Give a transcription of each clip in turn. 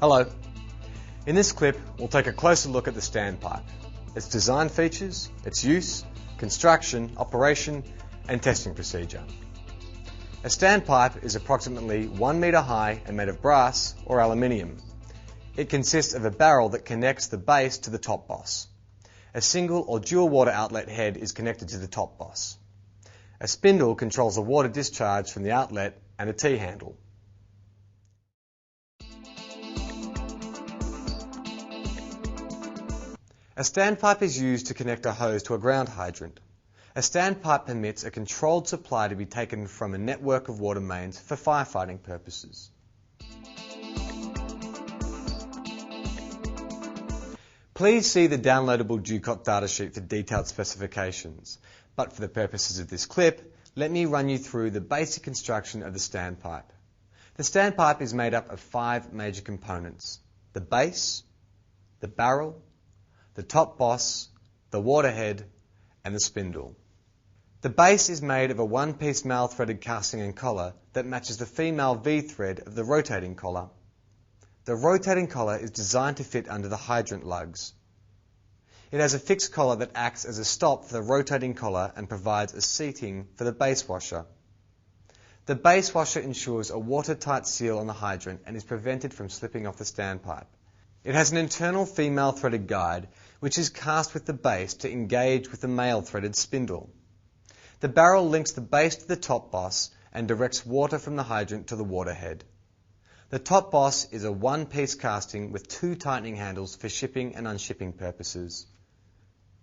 Hello. In this clip, we'll take a closer look at the standpipe, its design features, its use, construction, operation, and testing procedure. A standpipe is approximately 1 metre high and made of brass or aluminium. It consists of a barrel that connects the base to the top boss. A single or dual water outlet head is connected to the top boss. A spindle controls the water discharge from the outlet and a T-handle. A standpipe is used to connect a hose to a ground hydrant. A standpipe permits a controlled supply to be taken from a network of water mains for firefighting purposes. Please see the downloadable Ducot datasheet for detailed specifications, but for the purposes of this clip, let me run you through the basic construction of the standpipe. The standpipe is made up of 5 major components: the base, the barrel, the top boss, the waterhead, and the spindle. The base is made of a one-piece male threaded casting and collar that matches the female V-thread of the rotating collar. The rotating collar is designed to fit under the hydrant lugs. It has a fixed collar that acts as a stop for the rotating collar and provides a seating for the base washer. The base washer ensures a watertight seal on the hydrant and is prevented from slipping off the standpipe. It has an internal female threaded guide which is cast with the base to engage with the male threaded spindle. The barrel links the base to the top boss and directs water from the hydrant to the waterhead. The top boss is a one-piece casting with 2 tightening handles for shipping and unshipping purposes.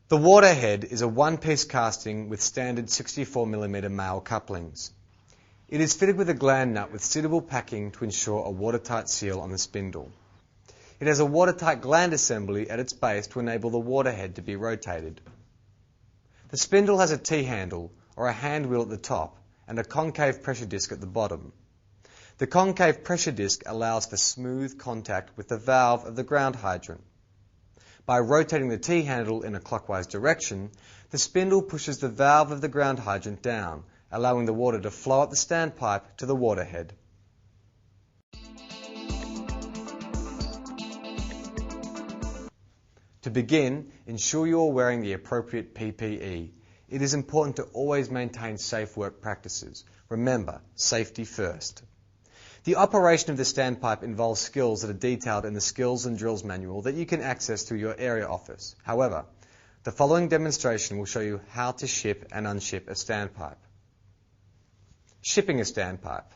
The waterhead is a one-piece casting with standard 64mm male couplings. It is fitted with a gland nut with suitable packing to ensure a watertight seal on the spindle. It has a watertight gland assembly at its base to enable the waterhead to be rotated. The spindle has a T-handle, or a hand wheel at the top, and a concave pressure disc at the bottom. The concave pressure disc allows for smooth contact with the valve of the ground hydrant. By rotating the T-handle in a clockwise direction, the spindle pushes the valve of the ground hydrant down, allowing the water to flow up the standpipe to the waterhead. To begin, ensure you are wearing the appropriate PPE. It is important to always maintain safe work practices. Remember, safety first. The operation of the standpipe involves skills that are detailed in the Skills and Drills manual that you can access through your area office. However, the following demonstration will show you how to ship and unship a standpipe. Shipping a standpipe.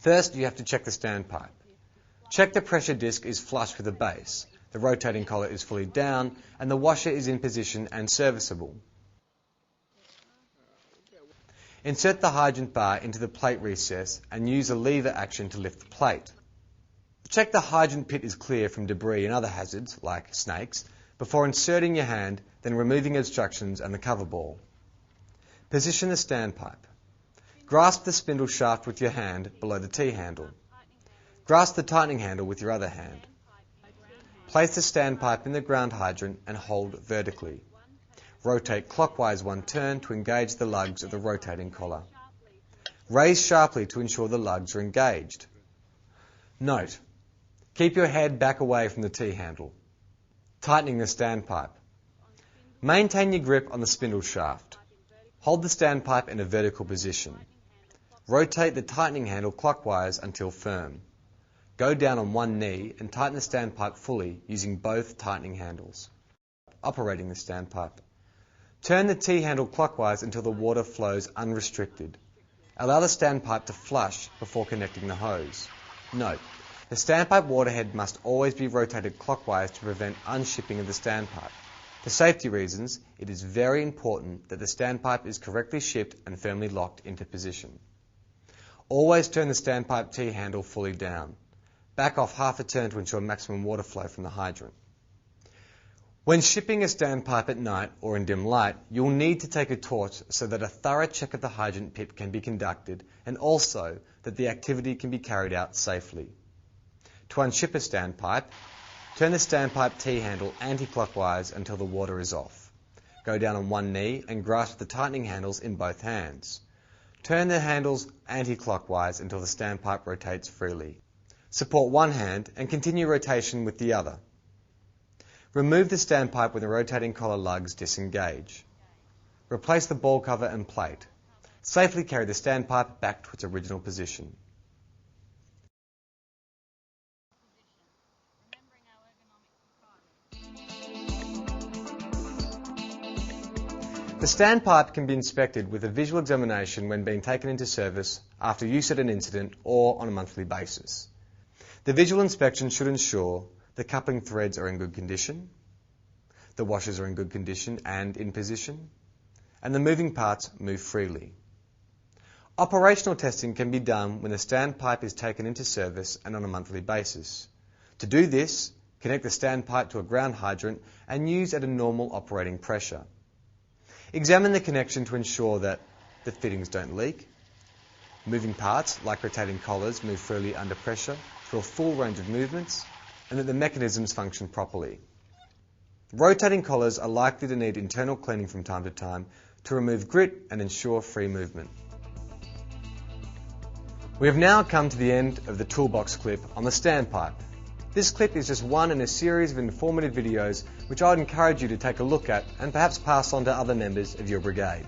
First, you have to check the standpipe. Check the pressure disc is flush with the base. The rotating collar is fully down and the washer is in position and serviceable. Insert the hydrant bar into the plate recess and use a lever action to lift the plate. Check the hydrant pit is clear from debris and other hazards, like snakes, before inserting your hand, then removing obstructions and the cover ball. Position the standpipe. Grasp the spindle shaft with your hand below the T-handle. Grasp the tightening handle with your other hand. Place the standpipe in the ground hydrant and hold vertically. Rotate clockwise 1 turn to engage the lugs of the rotating collar. Raise sharply to ensure the lugs are engaged. Note: keep your head back away from the T-handle. Tightening the standpipe. Maintain your grip on the spindle shaft. Hold the standpipe in a vertical position. Rotate the tightening handle clockwise until firm. Go down on one knee and tighten the standpipe fully using both tightening handles. Operating the standpipe. Turn the T-handle clockwise until the water flows unrestricted. Allow the standpipe to flush before connecting the hose. Note: the standpipe waterhead must always be rotated clockwise to prevent unshipping of the standpipe. For safety reasons, it is very important that the standpipe is correctly shipped and firmly locked into position. Always turn the standpipe T-handle fully down. Back off half a turn to ensure maximum water flow from the hydrant. When shipping a standpipe at night or in dim light, you'll need to take a torch so that a thorough check of the hydrant pit can be conducted and also that the activity can be carried out safely. To unship a standpipe, turn the standpipe T-handle anti-clockwise until the water is off. Go down on one knee and grasp the tightening handles in both hands. Turn the handles anti-clockwise until the standpipe rotates freely. Support one hand and continue rotation with the other. Remove the standpipe when the rotating collar lugs disengage. Replace the ball cover and plate. Safely carry the standpipe back to its original position. The standpipe can be inspected with a visual examination when being taken into service after use at an incident or on a monthly basis. The visual inspection should ensure the coupling threads are in good condition, the washers are in good condition and in position, and the moving parts move freely. Operational testing can be done when the standpipe is taken into service and on a monthly basis. To do this, connect the standpipe to a ground hydrant and use at a normal operating pressure. Examine the connection to ensure that the fittings don't leak, moving parts like rotating collars move freely under pressure through a full range of movements, and that the mechanisms function properly. Rotating collars are likely to need internal cleaning from time to time to remove grit and ensure free movement. We have now come to the end of the toolbox clip on the standpipe. This clip is just one in a series of informative videos which I would encourage you to take a look at and perhaps pass on to other members of your brigade.